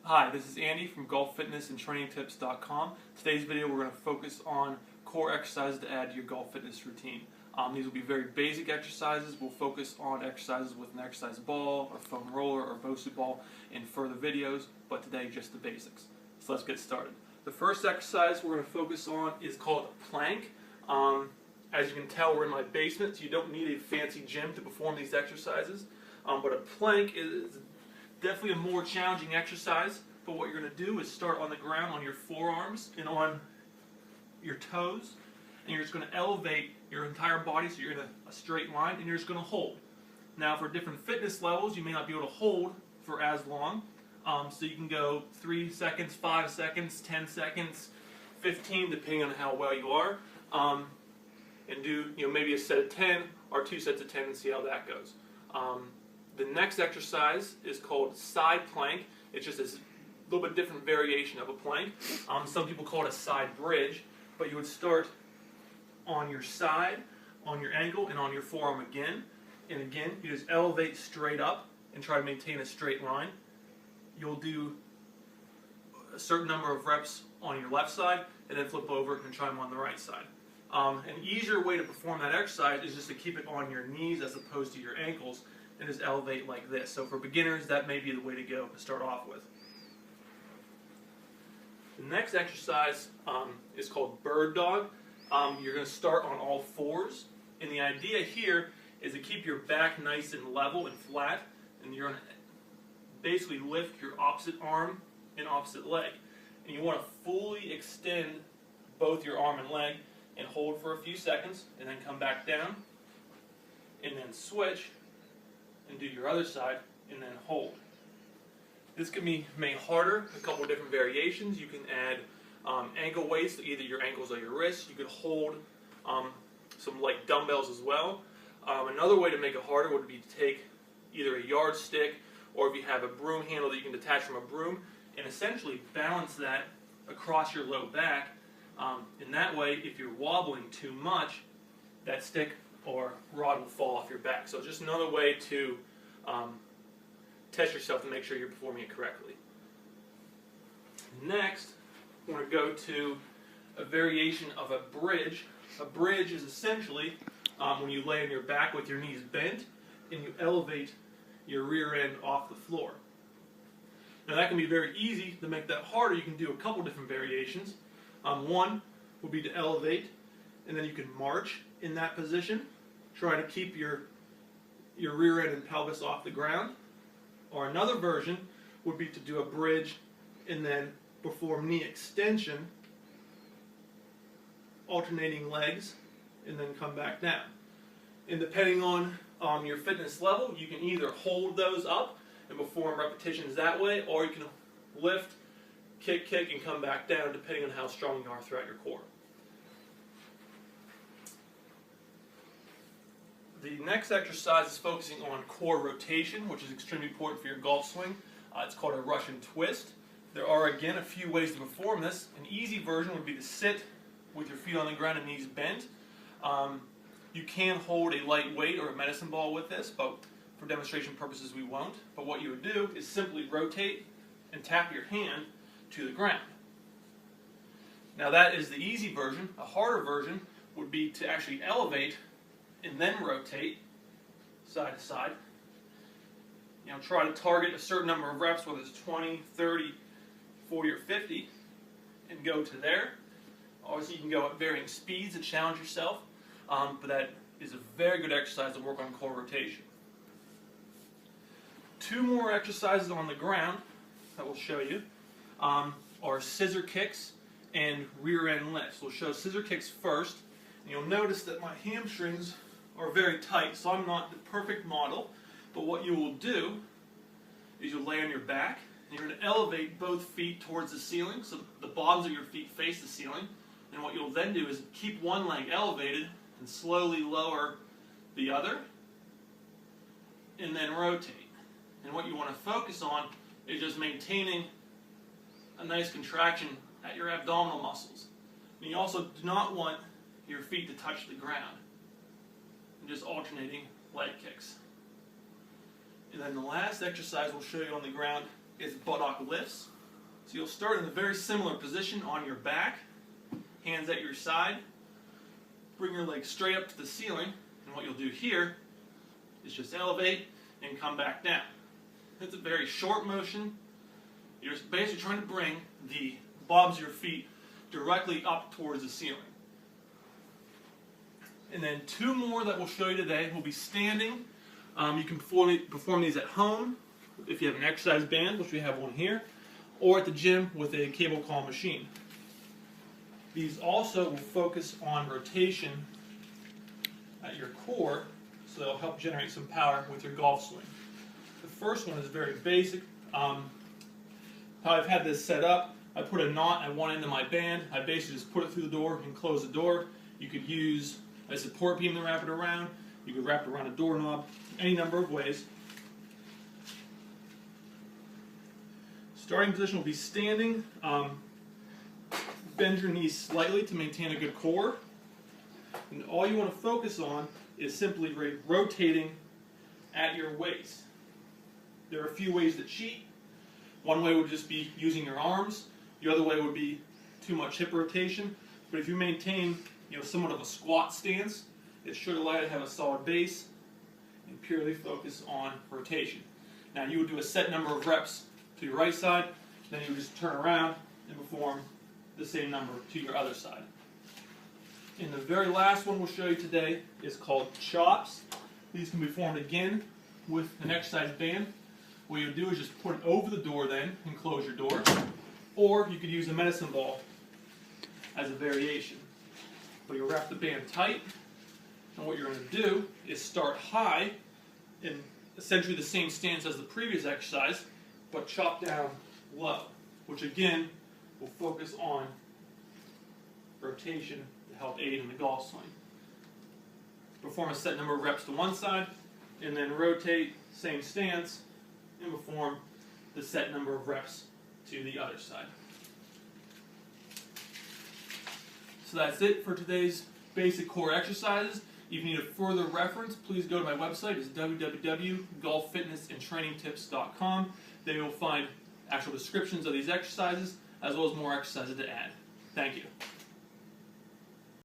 Hi, this is Andy from golffitnessandtrainingtips.com. Today's video we're going to focus on core exercises to add to your golf fitness routine. These will be very basic exercises. We'll focus on exercises with an exercise ball, or foam roller, or Bosu ball in further videos, but today just the basics. So let's get started. The first exercise we're going to focus on is called plank. As you can tell, we're in my basement, so you don't need a fancy gym to perform these exercises. But a plank is definitely a more challenging exercise. But what you're going to do is start on the ground on your forearms and on your toes, and you're just going to elevate your entire body so you're in a straight line, and you're just going to hold. Now, for different fitness levels, you may not be able to hold for as long. So you can go 3 seconds, 5 seconds, 10 seconds, 15, depending on how well you are. And do maybe a set of 10 or 2 sets of 10 and see how that goes. The next exercise is called side plank. It's just a little bit different variation of a plank. Some people call it a side bridge, but you would start on your side, on your ankle, and on your forearm again. And again, you just elevate straight up and try to maintain a straight line. You'll do a certain number of reps on your left side, and then flip over and try them on the right side. An easier way to perform that exercise is just to keep it on your knees as opposed to your ankles, and just elevate like this. So for beginners, that may be the way to go to start off with. The next exercise is called bird dog. You're going to start on all fours, and the idea here is to keep your back nice and level and flat, and you're going to basically lift your opposite arm and opposite leg. And you want to fully extend both your arm and leg and hold for a few seconds, and then come back down, and then switch, and do your other side, and then hold. This can be made harder, a couple of different variations. You can add ankle weights to either your ankles or your wrists. You could hold some light dumbbells as well. Another way to make it harder would be to take either a yardstick, or if you have a broom handle that you can detach from a broom, and essentially balance that across your low back. In that way, if you're wobbling too much, that stick or rod will fall off your back. So it's just another way to test yourself to make sure you're performing it correctly. Next, we're going to go to a variation of a bridge. A bridge is essentially when you lay on your back with your knees bent and you elevate your rear end off the floor. Now that can be very easy. To make that harder, you can do a couple different variations. One would be to elevate, and then you can march in that position. Try to keep your rear end and pelvis off the ground. Or another version would be to do a bridge and then perform knee extension, alternating legs, and then come back down. And depending on your fitness level, you can either hold those up and perform repetitions that way, or you can lift, kick, and come back down, depending on how strong you are throughout your core. The next exercise is focusing on core rotation, which is extremely important for your golf swing. It's called a Russian twist. There are, again, a few ways to perform this. An easy version would be to sit with your feet on the ground and knees bent. You can hold a light weight or a medicine ball with this, but for demonstration purposes we won't. But what you would do is simply rotate and tap your hand to the ground. Now that is the easy version. A harder version would be to actually elevate and then rotate side to side. Try to target a certain number of reps, whether it's 20, 30, 40, or 50, and go to there. Obviously you can go at varying speeds to challenge yourself, but that is a very good exercise to work on core rotation. Two more exercises on the ground that we'll show you are scissor kicks and rear end lifts. We'll show scissor kicks first. And you'll notice that my hamstrings are very tight, so I'm not the perfect model. But what you will do is you'll lay on your back, and you're going to elevate both feet towards the ceiling, so the bottoms of your feet face the ceiling. And what you'll then do is keep one leg elevated and slowly lower the other, and then rotate. And what you want to focus on is just maintaining a nice contraction at your abdominal muscles. And you also do not want your feet to touch the ground. And just alternating leg kicks. And then the last exercise we'll show you on the ground is buttock lifts. So you'll start in a very similar position on your back, hands at your side, bring your legs straight up to the ceiling, and what you'll do here is just elevate and come back down. It's a very short motion. You're basically trying to bring the bottoms of your feet directly up towards the ceiling. And then two more that we'll show you today will be standing. You can perform these at home if you have an exercise band, which we have one here, or at the gym with a cable call machine. These also will focus on rotation at your core, so they'll help generate some power with your golf swing. The first one is very basic. How I've had this set up, I put a knot at one end of my band. I basically just put it through the door and close the door. You could use a support beam to wrap it around. You could wrap it around a doorknob, any number of ways. Starting position will be standing. Bend your knees slightly to maintain a good core. And all you want to focus on is simply rotating at your waist. There are a few ways to cheat. One way would just be using your arms. The other way would be too much hip rotation. But if you maintain, somewhat of a squat stance, it should allow you to have a solid base and purely focus on rotation. Now you would do a set number of reps to your right side, then you would just turn around and perform the same number to your other side. And the very last one we'll show you today is called chops. These can be performed again with an exercise band. What you would do is just put it over the door then and close your door. Or you could use a medicine ball as a variation. But you'll wrap the band tight, and what you're going to do is start high in essentially the same stance as the previous exercise, but chop down low, which again will focus on rotation to help aid in the golf swing. Perform a set number of reps to one side, and then rotate, same stance, and perform the set number of reps to the other side. So that's it for today's basic core exercises. If you need a further reference, please go to my website. It's www.golffitnessandtrainingtips.com. There you'll find actual descriptions of these exercises, as well as more exercises to add. Thank you.